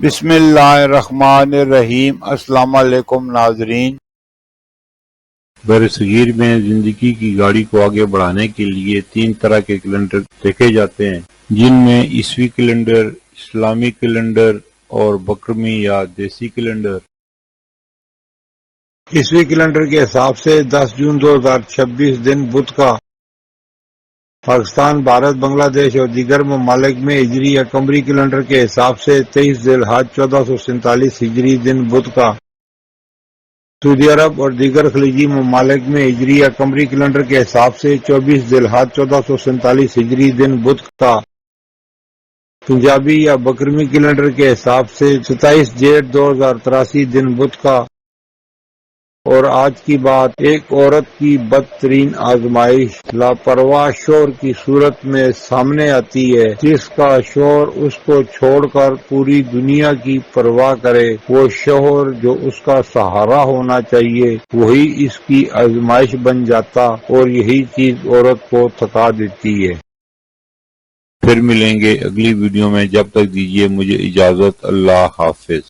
بسم اللہ الرحمن الرحیم۔ السلام علیکم ناظرین۔ برصغیر میں زندگی کی گاڑی کو آگے بڑھانے کے لیے 3 طرح کے کیلنڈر دیکھے جاتے ہیں، جن میں عیسوی کیلنڈر، اسلامی کیلنڈر اور بکرمی یا دیسی کیلنڈر۔ عیسوی کیلنڈر کے حساب سے 10 جون 2026 دن بدھ کا پاکستان، بھارت، بنگلہ دیش اور دیگر ممالک میں ہجری یا قمری کیلنڈر کے حساب سے 23 ذی الحج 1447 ہجری دن بدھ کا، سعودی عرب اور دیگر خلیجی ممالک میں ہجری یا قمری کیلنڈر کے حساب سے 24 ذی الحج 1447 ہجری دن بدھ کا، پنجابی یا بکرمی کیلنڈر کے حساب سے 27 جیٹھ 2083 دن بدھ کا۔ اور آج کی بات، ایک عورت کی بدترین آزمائش لاپرواہ شوہر کی صورت میں سامنے آتی ہے، جس کا شوہر اس کو چھوڑ کر پوری دنیا کی پرواہ کرے۔ وہ شوہر جو اس کا سہارا ہونا چاہیے وہی اس کی آزمائش بن جاتا، اور یہی چیز عورت کو تھکا دیتی ہے۔ پھر ملیں گے اگلی ویڈیو میں، جب تک دیجیے مجھے اجازت۔ اللہ حافظ۔